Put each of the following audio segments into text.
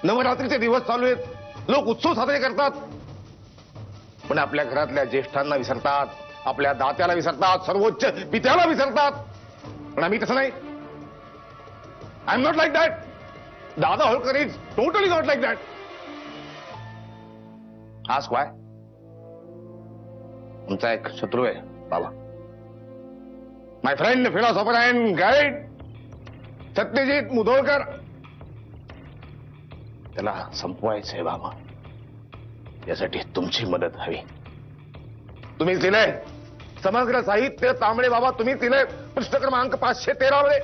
नवरात्रीचे दिवस चालू आहेत, लोक उत्सव साजरे करतात, पण आपल्या घरातल्या ज्येष्ठांना विसरतात, आपल्या दात्याला विसरतात, सर्वोच्च पित्याला विसरतात. पण आम्ही तसं नाही. I am not like that. Dada Holkar is totally not like that. Ask why. तुमचा एक शत्रू आहे बाबा, my friend, philosopher and guide Satyajit Mudholkar. त्याला संपवायचंय बाबा. यासाठी तुमची मदत हवी. तुम्हीच दिलंय समग्र साहित्य तांबडे बाबा, तुम्हीच दिलंय पृष्ठ क्रमांक 513 मध्ये.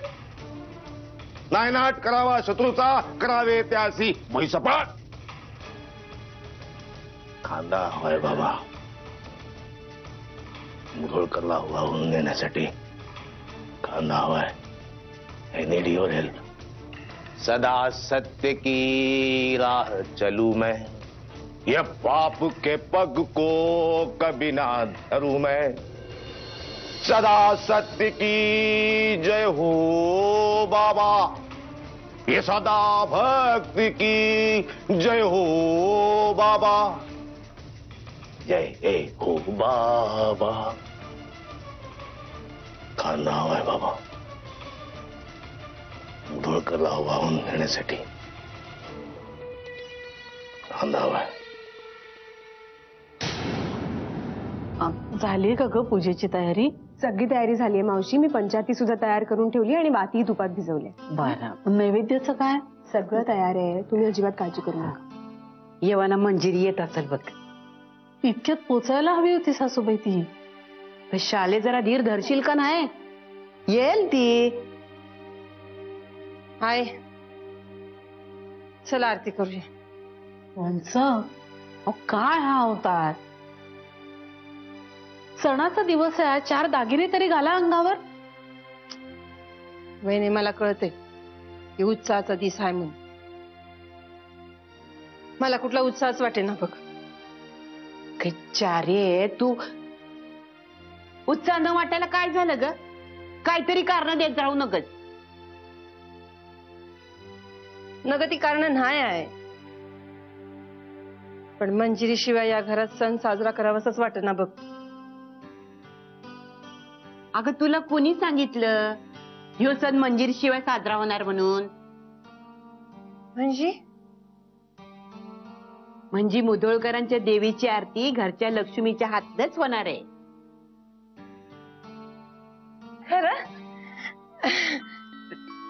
नायनाट करावा शत्रूचा, करावे त्यासी भुईसपाट. खांदा हवाय बाबा मुधोळकरला वाहून नेण्यासाठी. खांदा हवाय. I need your help. सदा सत्य की राह चलूं मैं, ये पाप के पग को कभी ना धरूं मैं. सदा सत्य की जय हो बाबा, ये सदा भक्ति की जय हो बाबा, जय हो बाबा. खाना हवाय बाबा मुधोळकरला वाहून नेण्यासाठी. खाना हवाय. झाली का ग पूजेची तयारी? सगळी तयारी झाली आहे मावशी. मी पंचायती सुद्धा तयार करून ठेवली आणि वाती तुपात भिजवले. बरं, नैवेद्याचं काय? सगळं तयार आहे, तुम्ही अजिबात काळजी करू नका. येवाना मंजिरी येत असेल बघ. इतक्यात पोचायला हवी होती सासूबाई ती. शाले जरा धीर धरशील का नाही? येईल ती. हाय, चला आरती करूया. काय हा अवतार? सणाचा दिवस आहे, 4 दागिने तरी घाला अंगावर. वहिनी मला कळते की उत्साहाचा दिस आहे म्हणून. मला कुठला उत्साहच वाटे ना बघ. चारे तू उत्साह न वाटायला काय झालं ग? काहीतरी कारण देत जाऊ नकच. नग ती कारण नाही आहे, पण मंजिरी शिवाय या घरात सण साजरा करावाच वाटत ना बघ. अगं तुला कोणी सांगितलं ह्यो सण मंजिरी शिवाय साजरा होणार म्हणून? म्हणजे मुधोळकरांच्या देवीची आरती घरच्या लक्ष्मीच्या हातच होणार आहे. खरं?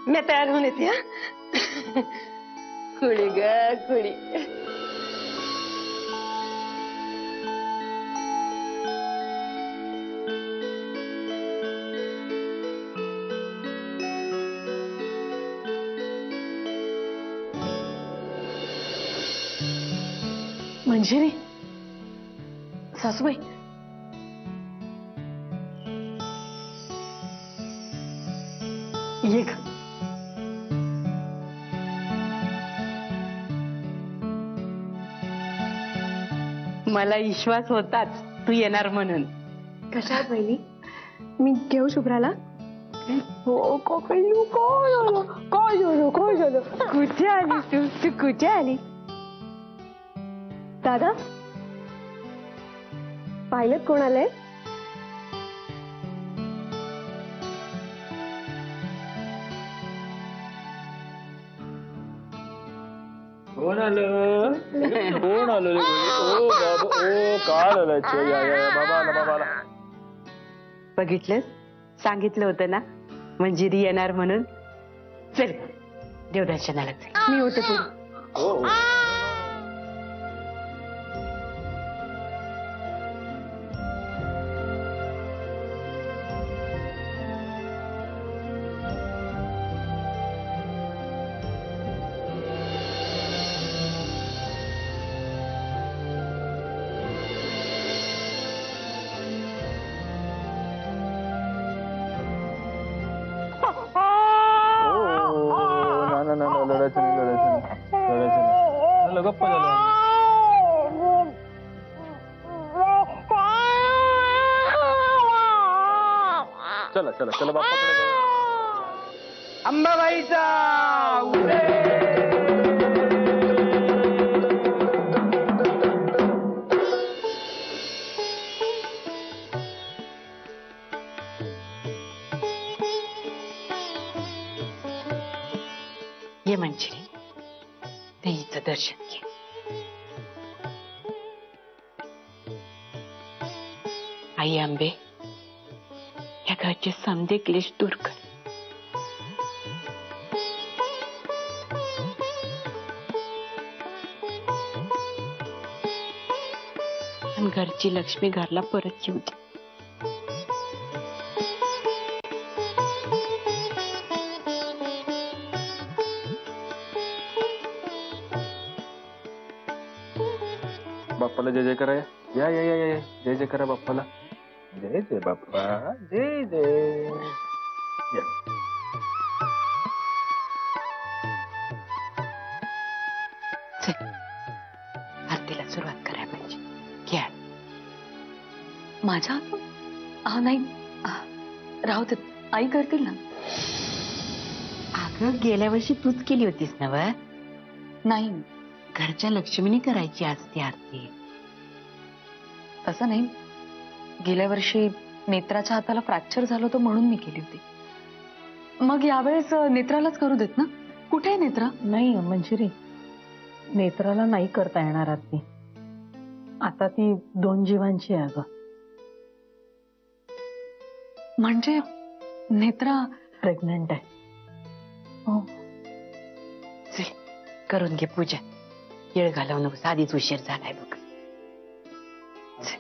मी तयार होऊन येते. हा खुळी ग खुळी. मंजिरी, सासूबाई, ये ग. मला विश्वास होताच तू येणार म्हणून. कशात बहिणी? मी घेऊ शुभ्राला? हो काय झालं? कुठे आली तू कुठे आली? दादा पाहिलं कोण आलंय? कोण आलं? कोण आलं? ओ बाबा, ओ काय आलं? या बाबा आला, बाबा आला. बघितलंस, सांगितलं होतं ना मंजिरी येणार म्हणून. चल देवदर्शनाला चल. मी होते पुढे. हो गप्पा झाला. चला चला चला बाप्पाकडे जाऊ. अंबाबाईचा ये मंजिरी देवीचं दर्शन घे. आई अंबे या घरचे समजे क्लेश दूर कर. आणि घरची लक्ष्मी घरला परत येऊ दे. बाप्पाला जय जय करा. या या या या जय जय करा बाप्पाला. जय जय बाप्पा जय जय. या. चल आरतीला सुरुवात करायला पाहिजे. घ्या. माझ्या हातून? नाही राहू दे, आई करतील ना. अगं गेल्या वर्षी तूच केली होतीस ना व. नाही घरच्या लक्ष्मीने करायची आज ती आरती. तसं नाही, गेल्या वर्षी नेत्राच्या हाताला फ्रॅक्चर झालं होतं म्हणून मी केली होती. मग यावेळेस नेत्रालाच करू देत ना. कुठे आहे नेत्रा? नाही मंजिरी, नेत्राला नाही करता येणार आरती. आता ती 2 जीवांची आहे अगं. म्हणजे नेत्रा प्रेग्नंट आहे. हो. चल करून घे पूजा. येळ घालवू नको, आधीच उशीर झालाय बघ. चल.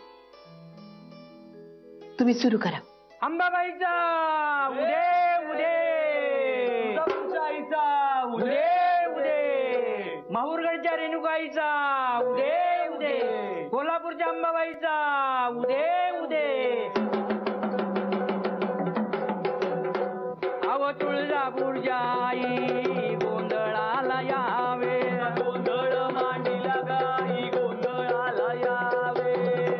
तुम्ही सुरू करा. अंबाबाईचा उदे उदे. तुळजापूरच्या आईचा उदे उदे. माहूरगडच्या रेणुकाईचा उदे उदे. कोल्हापूरच्या अंबाबाईचा उदे उदे. अव तुळजापूरच्या आई गोंधळाला यावे. गोंधळ मांडीला गाई गोंधळाला यावे.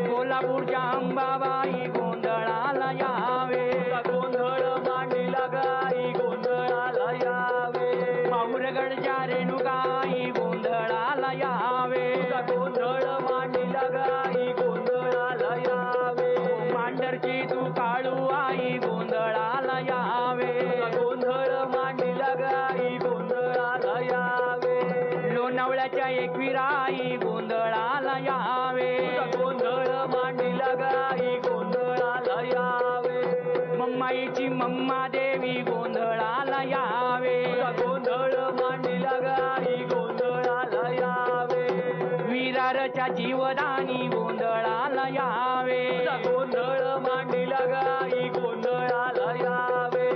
कोल्हापूरच्या अंबाबाई गोंधळाला यावे. गोंधळ मांडीला गाई गोंधळाला यावे. माहूरगडच्या रेणुकाई गोंधळाला यावे. गोंधळ मांडीला गाई गोंधळाला यावे. मांडरची तू काळू आई गोंधळाला यावे. गोंधळ मांडीला गाई गोंधळाला यावे. लोणावळ्याच्या एकविराई गोंधळाला यावे. गोंधळ मांडीला गाई गोंधळाला यावे. मम्माईची मम्मा देवी गोंधळाला यावे. गोंधळ मांडीला गाई गोंधळाला यावे. विरारच्या जीवदानी गोंधळाला यावे. गोंधळ मांडीला गाई गोंधळाला यावे.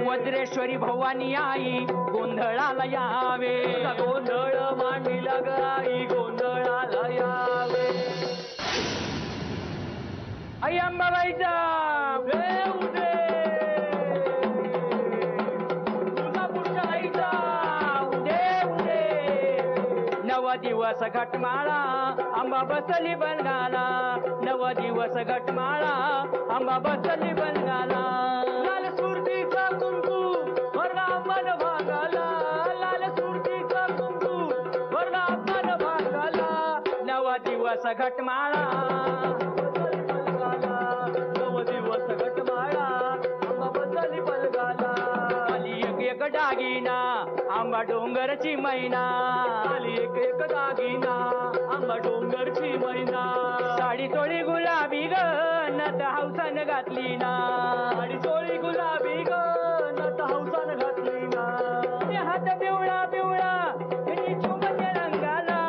वज्रेश्वरी भवानी आई गोंधळाला यावे. गोंधळ मांडीला गाई गोंधळाला यावे. आई अंबाबाईचा उदे उदे. तुळजापूरच्या आईचा उदे उदे. 9 दिवस घटमाळा अंबा बसली बनगाला. 9 दिवस घटमाळा अंबा बसली बनगाला. लाल सुरतीचा कुंकू वरना मन भागाला. लाल सुरतीचा कुंकू वरना मन भागाला. 9 दिवस घटमाळा 9 दिवस घटमाळा अंबा बसली बनगाला. आली एक एक दागिना आंबा डोंगरची मैना. आली एक एक दागिना आंबा डोंगरची मैना. साडी चोळी गुलाबी ग नत हौसान घातली ना. साडी चोळी गुलाबी ग नत हौसान घातली ना. हात पिवळा पिवळा हिची चुंबन रंगाला.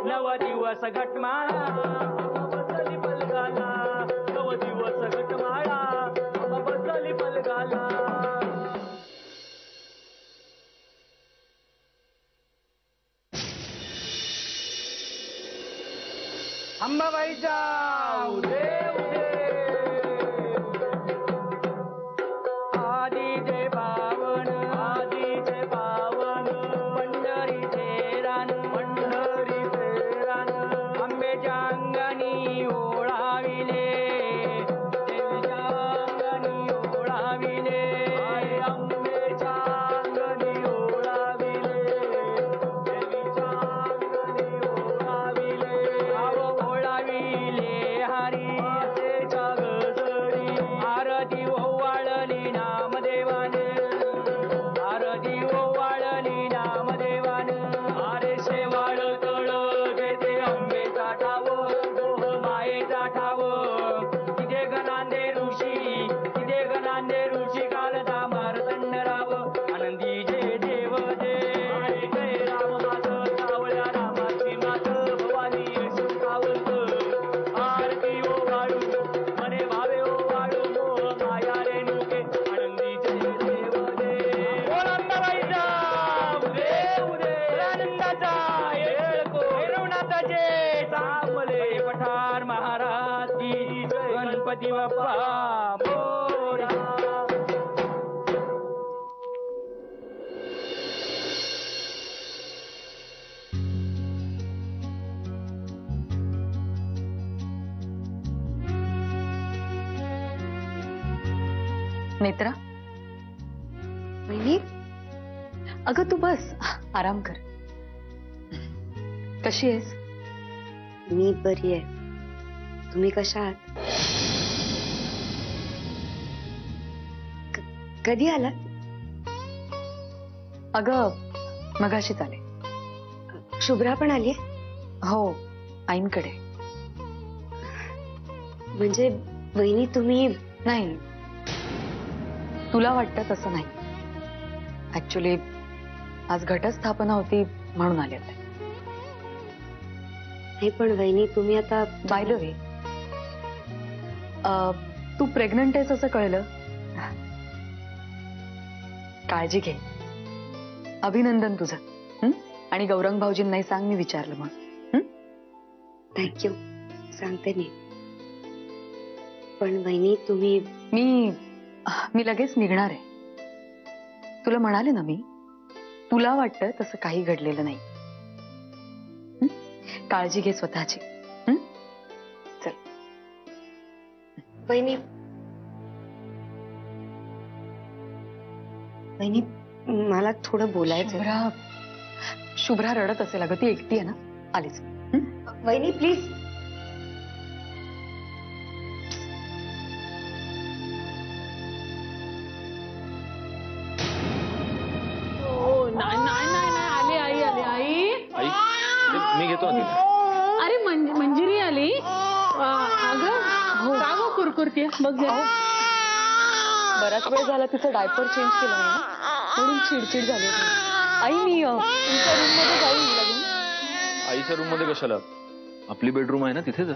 9 दिवस घटमाळा अंबा बसली पलगाला. 9 दिवस घटमाळा अंबा बसली पलगाला. अंबाबाईचा उदे उदे. आदिचे पावन आदिचे पावन. पंढरीचे रान पंढरीचे रान. आंब्याच्या अंगणी ओळाविले. देवीच्या अंगणी ओळाविले. आंब्याच्या अंगणी ओळाविले. देवीच्या अंगणी ओळाविले. ओळाविले हरी गणपती बाप्पा मोरया. नेत्रा, वहिनी अगं तू बस, आराम कर. कशी आहेस? मी बरी आहे. तुम्ही कशा आहात? कधी आलात? अगं मगाशीच आले. शुभ्रा पण आली? हो, आईंकडे. म्हणजे वहिनी तुम्ही नाही, तुला वाटतं तसं नाही. ऍक्च्युली आज घटस्थापना होती म्हणून आले होते. नाही पण वहिनी तुम्ही आता बाय द वे, तू प्रेग्नंट आहेस असं कळलं. काळजी घे. अभिनंदन तुझं. हं? आणि गौरंग भाऊजींनाही सांग मी विचारलं म्हणून. थँक्यू, सांगते मी. पण वहिनी तुम्ही मी लगेच निघणार आहे. तुला म्हणाले ना मी, तुला वाटतं तसं काही घडलेलं नाही. हं? काळजी घे स्वतःची. हं? चल. वहिनी वहिनी मला थोडं बोलायचं. शुभ्रा रडत असेल अगं, ती एकटी आहे ना. आलीच. हं? वहिनी प्लीज. आली आई आली आई. मी घेतो ना तिला. अरे मंजिरी आली. अगं का गं कुरकुरतीये बघ जरा. बराच वेळ झाला तिचं डायपर चेंज केलं नाही ना, म्हणून चिडचिड झाली होती. आई मी तुमच्या रूम मध्ये जाईल लागून. आईच्या रूम मध्ये कशाला? आपली बेडरूम आहे ना, तिथे जा.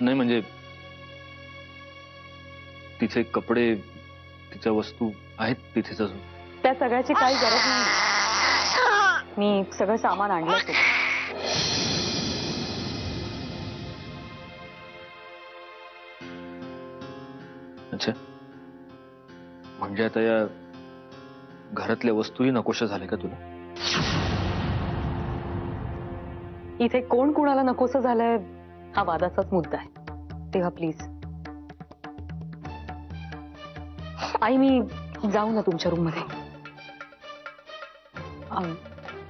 नाही म्हणजे तिचे कपडे, तिच्या वस्तू आहेत तिथेच अजून. त्या सगळ्याची काही गरज नाही. मी सगळं सामान आणलं तू. अच्छा, म्हणजे आता या घरातल्या वस्तूही नकोशा झाल्या का तुला? इथे कोण कुणाला नकोसं झालंय हा वादाचाच मुद्दा आहे. तेव्हा प्लीज आई मी जाऊ ना तुमच्या रूम मध्ये?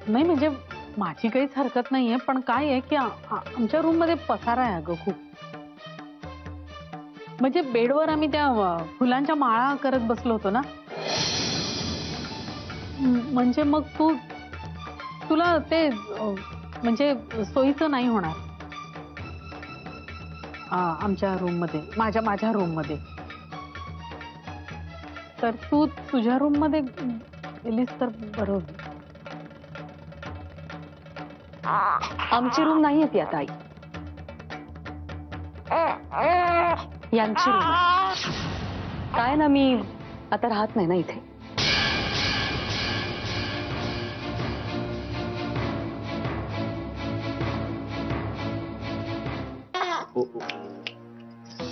नाही म्हणजे माझी काहीच हरकत नाहीये, पण काय आहे की आमच्या रूम मध्ये पसारा आहे अगं खूप. म्हणजे बेडवर आम्ही त्या फुलांच्या माळा करत बसलो होतो ना, म्हणजे मग तुला ते म्हणजे सोयीचं नाही होणार आमच्या रूम मध्ये, माझ्या रूम मध्ये. तर तू तुझ्या रूम मध्ये गेलीस तर बरं होईल. आमची रूम नाही ती आता आई, यांची रूम आहे. काय ना मी आता राहत नाही ना इथे.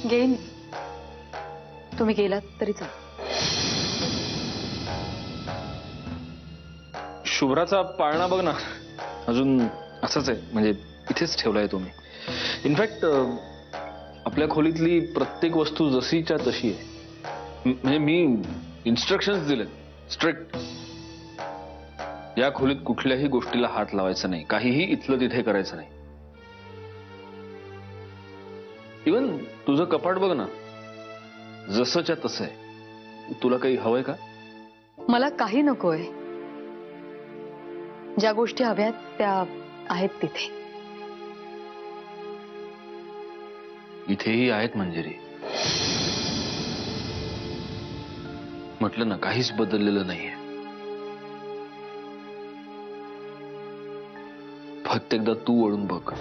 घेईन, तुम्ही गेलात तरी चाल. शुभ्राचा पाळणा बघ ना, अजून असंच आहे, म्हणजे इथेच ठेवलाय तुम्ही. इनफॅक्ट आपल्या खोलीतली प्रत्येक वस्तू जशीच्या तशी आहे. म्हणजे मी इन्स्ट्रक्शन्स दिले स्ट्रिक्ट. या खोलीत कुठल्याही गोष्टीला हात लावायचा नाही, काहीही इथलं तिथे करायचं नाही. इवन तुझं कपाट बघ ना, जसंच्या तसं आहे. तुला काही हवंय का? मला काही नकोय. ज्या गोष्टी हव्यात त्या आहेत तिथे. इथेही आहेत मंजिरी. म्हटलं ना, काहीच बदललेलं नाहीये. फक्त एकदा तू वळून बघ.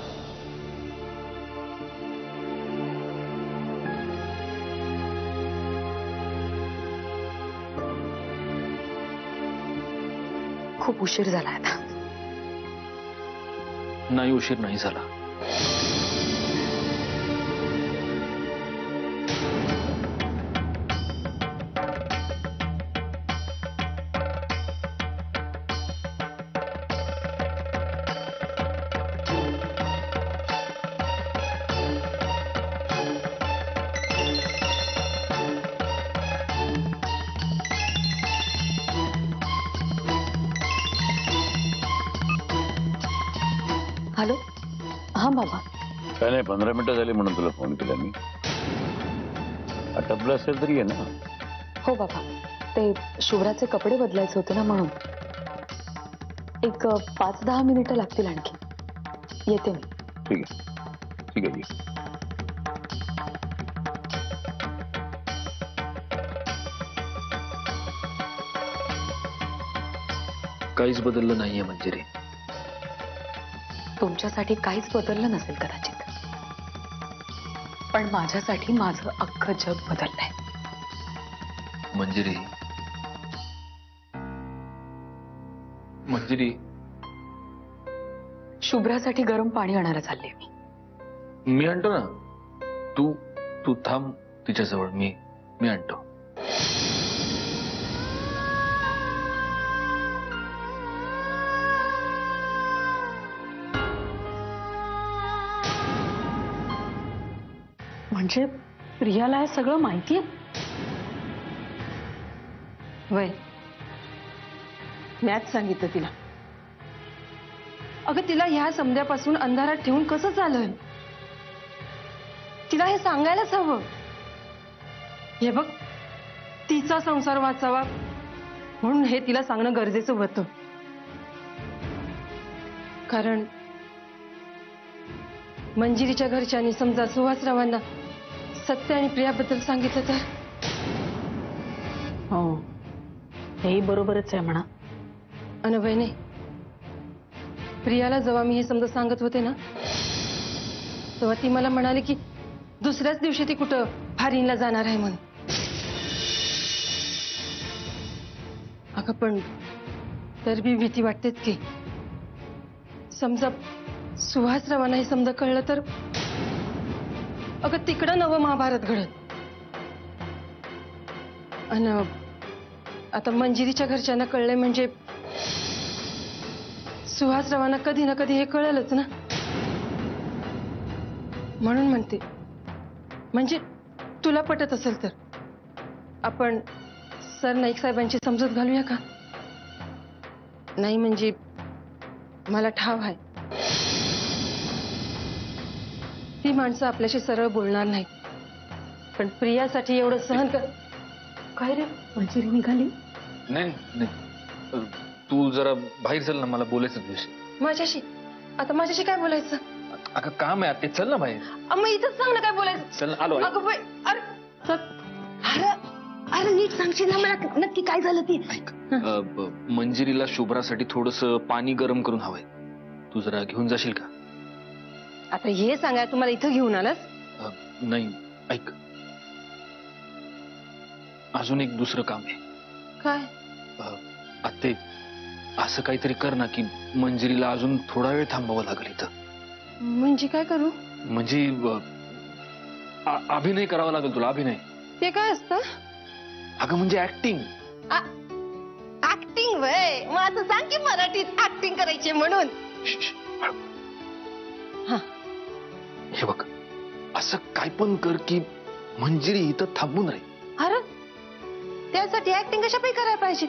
खूप उशीर झाला आता. नाही उशीर नाही झाला. हॅलो. हा बाबा. काय नाही, 15 मिनिटं झाली म्हणून तुला फोन केला मी. आटपलं असेल तरी आहे ना. हो बाबा, ते शुभ्राचे कपडे बदलायचे होते ना म्हणून. एक 5-10 मिनिटं लागतील आणखी. येते मी. ठीक आहे ठीक आहे जी. काहीच बदललं नाहीये मंजिरी. तुमच्यासाठी काहीच बदललं नसेल कदाचित, पण माझ्यासाठी माझं अख्खं जग बदललंय. मंजिरी, मंजिरी, शुभ्रासाठी गरम पाणी आणायला चालले मी. मी आणतो ना. तू तू थांब तिच्याजवळ. मी आणतो. म्हणजे प्रियाला हे सगळं माहितीये? वय मॅच सांगितलं तिला. अगं तिला ह्या समध्यापासून अंधारात ठेवून कसं चालेल? तिला हे सांगायलाच हवं. हे बघ, तिचा संसार वाचावा म्हणून हे तिला सांगणं गरजेचं होतं. कारण मंजिरीच्या घरच्यांनी समजा सुहासरावांना सत्य आणि प्रियाबद्दल सांगितलं तर? हो, हेही बरोबरच आहे म्हणा. अनवयने, प्रियाला जेव्हा मी हे समजा सांगत होते ना, तेव्हा ती मला म्हणाली की दुसऱ्याच दिवशी ती कुठं फॉरेनला जाणार आहे म्हणून. अगं पण तर बी भीती वाटतेच की समजा सुहासरावांना हे समजा कळलं तर अगं तिकडं नवं महाभारत घडत. अन आता मंजिरीच्या घरच्यांना कळलंय म्हणजे सुहासरावांना कधी ना कधी हे कळेलच ना. म्हणून म्हणते, म्हणजे तुला पटत असेल तर आपण सरनाईक साहेबांची समजूत घालूया का? नाही म्हणजे मला ठाव आहे ती माणसं आपल्याशी सरळ बोलणार नाही, पण प्रियासाठी एवढं सहन कर. काय रे, मंजिरी निघाली? नाही नाही, तू जरा बाहेर चल ना, मला बोलायचं तुझ्याशी. माझ्याशी? आता माझ्याशी काय बोलायचं? अगं काम आहे, ते चल ना बाहेर. मग इथंच सांग ना काय बोलायचं. चल आलो. अगं बाई, अरे अरे अरे नीट सांगशील ना मला नक्की काय झालं ती? मंजिरीला शुभ्रासाठी थोडंसं पाणी गरम करून हवंय. तू जरा घेऊन जाशील का? आता हे सांगाय तुम्हाला इथं घेऊन आलास? नाही, ऐक, अजून एक दुसरं काम आहे. काय? आत्ते, असं काहीतरी कर ना की मंजिरीला अजून थोडा वेळ थांबावं लागेल इथं. म्हणजे काय करू? म्हणजे अभिनय करावा लागेल तुला. अभिनय. ते काय असतं? अगं म्हणजे ऍक्टिंग. ऍक्टिंग वय? मग आता सांग की मराठीत ऍक्टिंग करायची म्हणून. हा, हे बघ, असं काय पण कर की मंजिरी इथं थांबून राहील. अरे त्यासाठी ऍक्टिंग कशापाई करायला पाहिजे?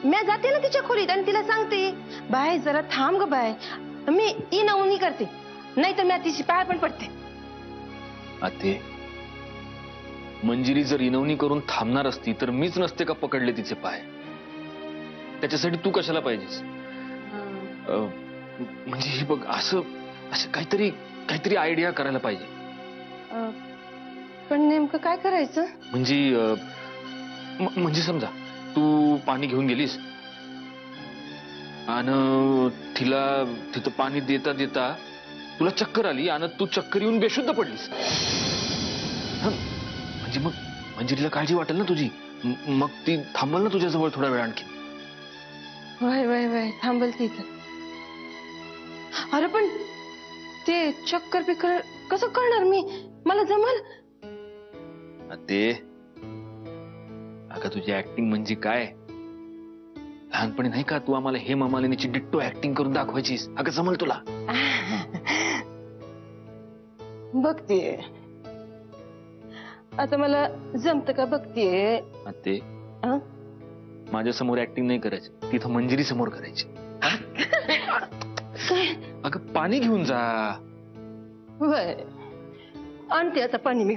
मी जाते ना तिच्या खोलीत आणि तिला सांगते, बाय जरा थांब ग बाय, मी इनाउनी करते, नाही तर मी तिची पाय पण पडते. आते, मंजिरी जर इनवणी करून थांबणार असती तर मीच नसते का पकडले तिचे पाय? त्याच्यासाठी तू कशाला पाहिजेस? म्हणजे हे बघ, असं असं काहीतरी आयडिया करायला पाहिजे. पण नेमकं काय करायचं? म्हणजे समजा तू पाणी घेऊन गेलीस आणि तिथं पाणी देता देता तुला चक्कर आली आणि तू चक्कर येऊन बेशुद्ध पडलीस. म्हणजे मग मंजिरीला काळजी वाटेल ना तुझी, मग ती थांबल ना तुझ्याजवळ थोडा वेळ आणखी. वय वय वय थांबल तिथं. अरे पण ते चक्कर बिक्कर कसं करणार मी? मला जमल? ते अगं तुझी ऍक्टिंग म्हणजे काय? लहानपणी नाही का तू आम्हाला हेमा मालिनीची डिट्टो ऍक्टिंग करून दाखवायचीस? अगं जमल तुला? बघतीये आता मला जमत का बघतीये. ते हं? माझ्या समोर ऍक्टिंग नाही करायची, तिथं मंजिरी समोर करायची. काय? अगं पाणी घेऊन जा. वय आणते आता पाणी मी.